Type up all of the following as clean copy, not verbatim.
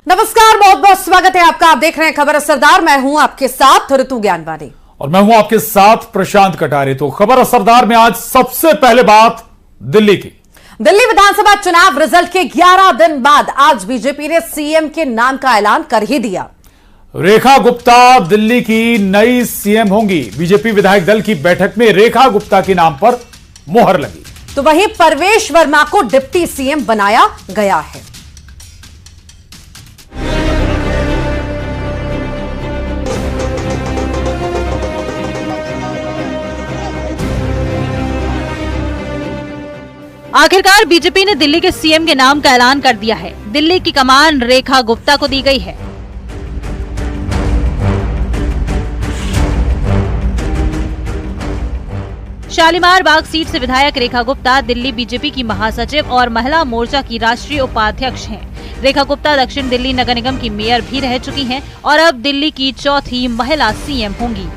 नमस्कार, बहुत बहुत स्वागत है आपका। आप देख रहे हैं खबर असरदार। मैं हूं आपके साथ ऋतु ज्ञानवानी और मैं हूं आपके साथ प्रशांत कटारे। तो खबर असरदार में आज सबसे पहले बात दिल्ली की। दिल्ली विधानसभा चुनाव रिजल्ट के 11 दिन बाद आज बीजेपी ने सीएम के नाम का ऐलान कर ही दिया। रेखा गुप्ता दिल्ली की नई सीएम होंगी। बीजेपी विधायक दल की बैठक में रेखा गुप्ता के नाम पर मोहर लगी। तो वहीं परवेश वर्मा को डिप्टी सीएम बनाया गया है। आखिरकार बीजेपी ने दिल्ली के सीएम के नाम का ऐलान कर दिया है। दिल्ली की कमान रेखा गुप्ता को दी गई है। शालीमार बाग सीट से विधायक रेखा गुप्ता दिल्ली बीजेपी की महासचिव और महिला मोर्चा की राष्ट्रीय उपाध्यक्ष हैं। रेखा गुप्ता दक्षिण दिल्ली नगर निगम की मेयर भी रह चुकी हैं और अब दिल्ली की चौथी महिला सीएम होंगी।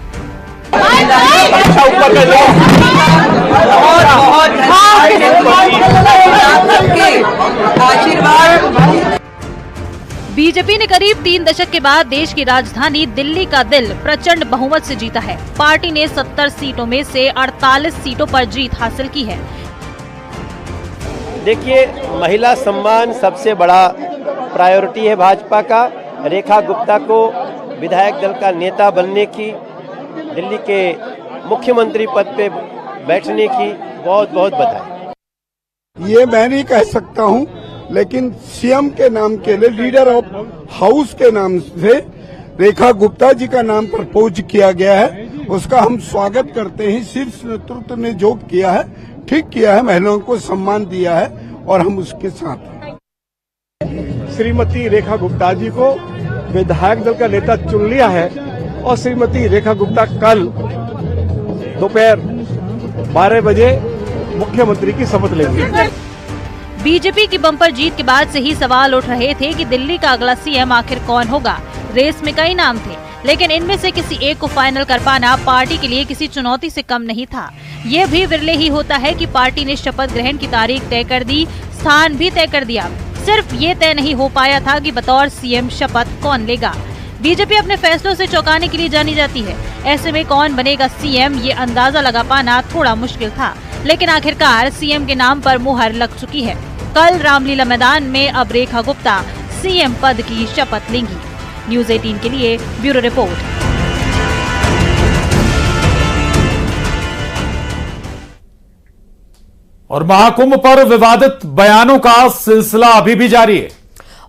बीजेपी ने करीब 3 दशक के बाद देश की राजधानी दिल्ली का दिल प्रचंड बहुमत से जीता है। पार्टी ने 70 सीटों में से 48 सीटों पर जीत हासिल की है। देखिए, महिला सम्मान सबसे बड़ा प्रायोरिटी है भाजपा का। रेखा गुप्ता को विधायक दल का नेता बनने की, दिल्ली के मुख्यमंत्री पद पे बैठने की बहुत बहुत बधाई। ये मैं नहीं कह सकता हूँ, लेकिन सीएम के नाम के लिए लीडर ऑफ हाउस के नाम से रेखा गुप्ता जी का नाम प्रपोज किया गया है। उसका हम स्वागत करते हैं। शीर्ष नेतृत्व ने जो किया है ठीक किया है, महिलाओं को सम्मान दिया है और हम उसके साथ हैं। श्रीमती रेखा गुप्ता जी को विधायक दल का नेता चुन लिया है और श्रीमती रेखा गुप्ता कल दोपहर 12 बजे मुख्यमंत्री की शपथ लेंगे। बीजेपी की बम्पर जीत के बाद से ही सवाल उठ रहे थे कि दिल्ली का अगला सीएम आखिर कौन होगा। रेस में कई नाम थे, लेकिन इनमें से किसी एक को फाइनल कर पाना पार्टी के लिए किसी चुनौती से कम नहीं था। ये भी विरले ही होता है कि पार्टी ने शपथ ग्रहण की तारीख तय कर दी, स्थान भी तय कर दिया। सिर्फ ये तय नहीं हो पाया था कि बतौर सीएम शपथ कौन लेगा। बीजेपी अपने फैसलों से चौंकाने के लिए जानी जाती है। ऐसे में कौन बनेगा सीएम, ये अंदाजा लगा पाना थोड़ा मुश्किल था, लेकिन आखिरकार सीएम के नाम पर मुहर लग चुकी है। कल रामलीला मैदान में अब रेखा गुप्ता सीएम पद की शपथ लेंगी। न्यूज़ 18 के लिए ब्यूरो रिपोर्ट। और महाकुंभ पर विवादित बयानों का सिलसिला अभी भी जारी है।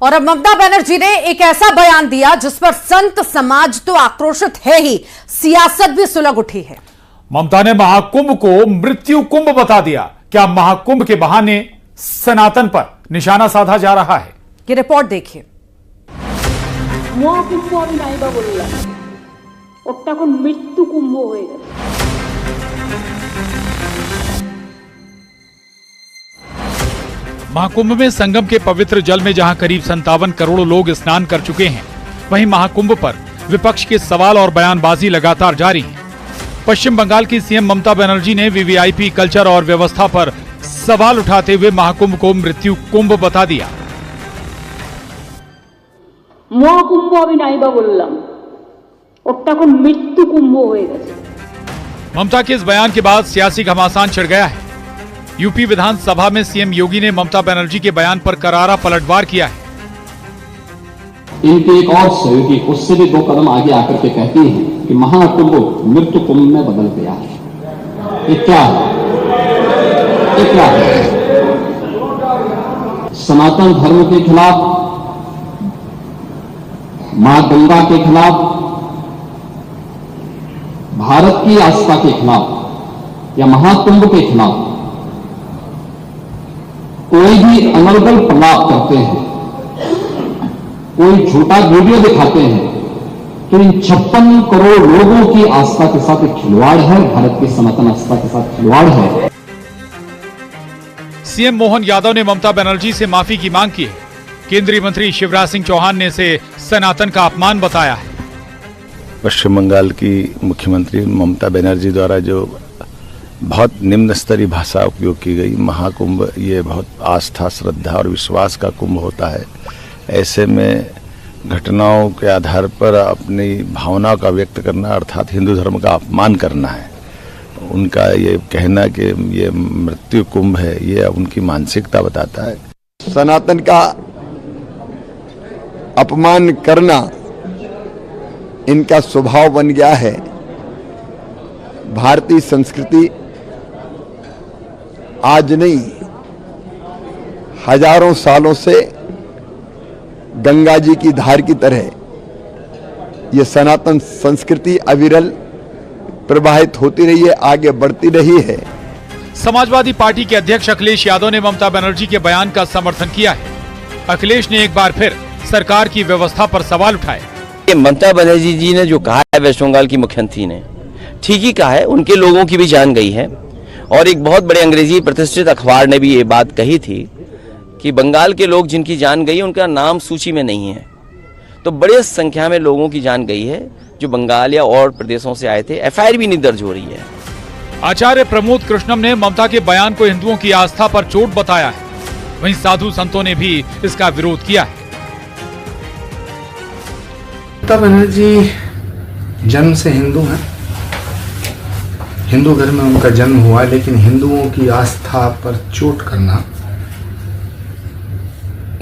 और अब ममता बनर्जी ने एक ऐसा बयान दिया जिस पर संत समाज तो आक्रोशित है ही, सियासत भी सुलग उठी है। ममता ने महाकुंभ को मृत्यु कुंभ बता दिया। क्या महाकुंभ के बहाने सनातन पर निशाना साधा जा रहा है? ये रिपोर्ट देखिए। মহাকুম্ভ আমি নাইবা বললাম, ওটা এখন মৃত্যু কুম্ভ হয়ে গেছে। महाकुंभ में संगम के पवित्र जल में जहां करीब 57 करोड़ लोग स्नान कर चुके हैं, वहीं महाकुंभ पर विपक्ष के सवाल और बयानबाजी लगातार जारी है। पश्चिम बंगाल की सीएम ममता बनर्जी ने वीवीआईपी कल्चर और व्यवस्था पर सवाल उठाते हुए महाकुंभ को मृत्यु कुंभ बता दिया। মহাকুম্ভ আমি নাইবা বললাম, ওটা এখন মৃত্যু কুম্ভ হয়ে গেছে। ममता के इस बयान के बाद सियासी घमासान छिड़ गया है। यूपी विधानसभा में सीएम योगी ने ममता बनर्जी के बयान पर करारा पलटवार किया है। इनके एक और सहयोगी उससे भी 2 कदम आगे आकर के कहती हैं कि महाकुंभ मृत्यु कुंभ में बदल गया है। ये क्या है? ये क्या है? सनातन धर्म के खिलाफ, मां गंगा के खिलाफ, भारत की आस्था के खिलाफ या महाकुंभ के खिलाफ कोई भी अनर्गल प्रलाप करते हैं, कोई झूठा वीडियो दिखाते हैं, तो इन 56 करोड़ लोगों की आस्था के साथ एक खिलवाड़ है, भारत की सनातन आस्था के साथ खिलवाड़ है। सीएम मोहन यादव ने ममता बनर्जी से माफी की मांग की है। केंद्रीय मंत्री शिवराज सिंह चौहान ने इसे सनातन का अपमान बताया है। पश्चिम बंगाल की मुख्यमंत्री ममता बनर्जी द्वारा जो बहुत निम्न स्तरीय भाषा उपयोग की गई, महाकुंभ ये बहुत आस्था, श्रद्धा और विश्वास का कुंभ होता है। ऐसे में घटनाओं के आधार पर अपनी भावनाओं का व्यक्त करना अर्थात हिंदू धर्म का अपमान करना है। उनका ये कहना कि ये मृत्यु कुंभ है, ये उनकी मानसिकता बताता है। सनातन का अपमान करना इनका स्वभाव बन गया है। भारतीय संस्कृति आज नहीं, हजारों सालों से गंगा जी की धार की तरह ये सनातन संस्कृति अविरल प्रवाहित होती रही है, आगे बढ़ती रही है। समाजवादी पार्टी के अध्यक्ष अखिलेश यादव ने ममता बनर्जी के बयान का समर्थन किया है। अखिलेश ने एक बार फिर सरकार की व्यवस्था पर सवाल उठाए। ममता बनर्जी जी ने जो कहा है वेस्ट बंगाल की मुख्यमंत्री ने ठीक ही कहा है, उनके लोगों की भी जान गई है। और एक बहुत बड़े अंग्रेजी प्रतिष्ठित अखबार ने भी ये बात कही थी कि बंगाल के लोग जिनकी जान गई उनका नाम सूची में नहीं है। तो बड़े संख्या में लोगों की जान गई है जो बंगाल या और प्रदेशों से आए थे। एफआईआर भी नहीं दर्ज हो रही है। आचार्य प्रमोद कृष्णम ने ममता के बयान को हिंदुओं की आस्था पर चोट बताया है। वहीं साधु संतों ने भी इसका विरोध किया है। ममता बनर्जी जन्म से हिंदू हैं, हिंदू घर में उनका जन्म हुआ, लेकिन हिंदुओं की आस्था पर चोट करना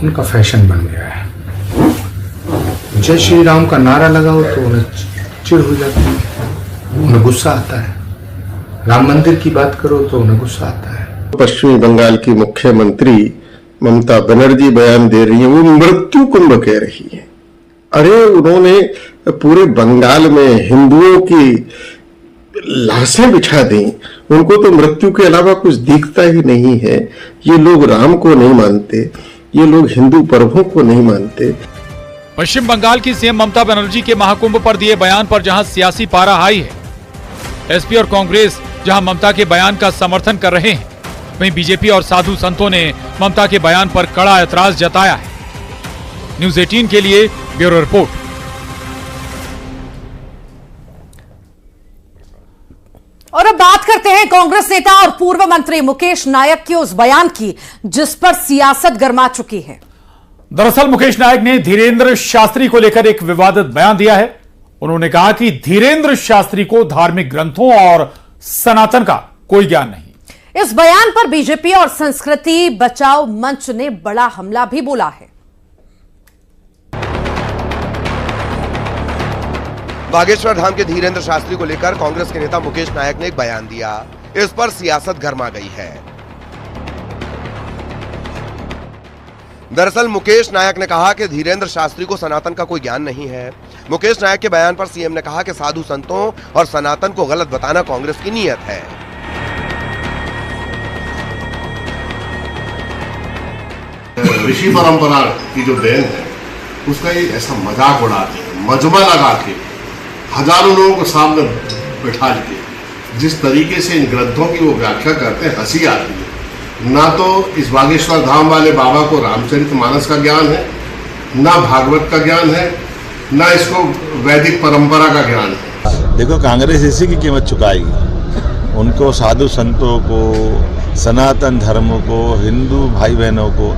उनका फैशन बन गया है। जय श्री राम का नारा लगाओ तो उन्हें चिढ़ हो जाती है, उन्हें गुस्सा आता है। राम मंदिर की बात करो तो उन्हें गुस्सा आता है। पश्चिमी बंगाल की मुख्यमंत्री ममता बनर्जी बयान दे रही है, वो मृत्यु कुंभ कह रही है। अरे उन्होंने पूरे बंगाल में हिंदुओं की लाशें बिछा दी, उनको तो मृत्यु के अलावा कुछ दिखता ही नहीं है। ये लोग राम को नहीं मानते, ये लोग हिंदू पर्वों को नहीं मानते। पश्चिम बंगाल की सीएम ममता बनर्जी के महाकुंभ पर दिए बयान पर जहां सियासी पारा हाई है, एसपी और कांग्रेस जहां ममता के बयान का समर्थन कर रहे हैं, वहीं बीजेपी और साधु संतों ने ममता के बयान पर कड़ा ऐतराज जताया है। न्यूज़ 18 के लिए ब्यूरो रिपोर्ट। और अब बात करते हैं कांग्रेस नेता और पूर्व मंत्री मुकेश नायक के उस बयान की जिस पर सियासत गर्मा चुकी है। दरअसल मुकेश नायक ने धीरेन्द्र शास्त्री को लेकर एक विवादित बयान दिया है। उन्होंने कहा कि धीरेन्द्र शास्त्री को धार्मिक ग्रंथों और सनातन का कोई ज्ञान नहीं। इस बयान पर बीजेपी और संस्कृति बचाओ मंच ने बड़ा हमला भी बोला है। बागेश्वर धाम के धीरेन्द्र शास्त्री को लेकर कांग्रेस के नेता मुकेश नायक ने एक बयान दिया। इस पर सियासत गर्मा गई है। दरअसल मुकेश नायक ने कहा कि धीरेन्द्र शास्त्री को सनातन का कोई ज्ञान नहीं है। मुकेश नायक के बयान पर सीएम ने कहा कि साधु संतों और सनातन को गलत बताना कांग्रेस की नीयत है। ऋषि परंपरा की जो देन है उसका ये ऐसा मजाक उड़ा के, मजमा लगा के, हजारों लोगों को सामने बैठा के जिस तरीके से इन ग्रंथों की वो व्याख्या करते हैं, हंसी आती है। ना तो इस बागेश्वर धाम वाले बाबा को रामचरितमानस का ज्ञान है, ना भागवत का ज्ञान है, ना इसको वैदिक परंपरा का ज्ञान है। देखो कांग्रेस इसी की कीमत चुकाएगी। उनको साधु संतों को, सनातन धर्म को, हिंदू भाई बहनों को,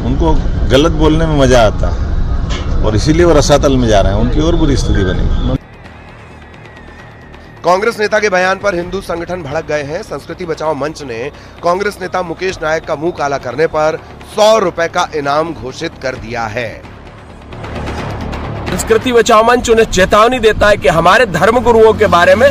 उनको गलत बोलने में मजा आता है और इसीलिए वो रसातल में जा रहे हैं। उनकी और बुरी स्थिति बनेगी। कांग्रेस नेता के बयान पर हिंदू संगठन भड़क गए हैं। संस्कृति बचाओ मंच ने कांग्रेस नेता मुकेश नायक का मुंह काला करने पर 100 रुपए का इनाम घोषित कर दिया है। संस्कृति बचाओ मंच उन्हें चेतावनी देता है कि हमारे धर्म गुरुओं के बारे में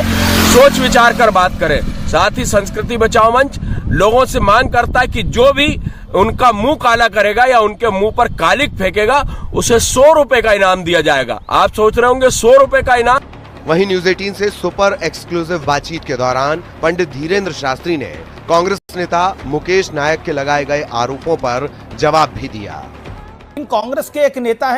सोच विचार कर बात करें। साथ ही संस्कृति बचाओ मंच लोगों से मांग करता है कि जो भी उनका मुंह काला करेगा या उनके मुंह पर कालिक फेंकेगा उसे 100 रुपए का इनाम दिया जाएगा। आप सोच रहे होंगे 100 रुपए का इनाम। वहीं न्यूज़ 18 से सुपर एक्सक्लूसिव बातचीत के दौरान पंडित धीरेन्द्र शास्त्री ने कांग्रेस नेता मुकेश नायक के लगाए गए आरोपों पर जवाब भी दिया। कांग्रेस के एक नेता है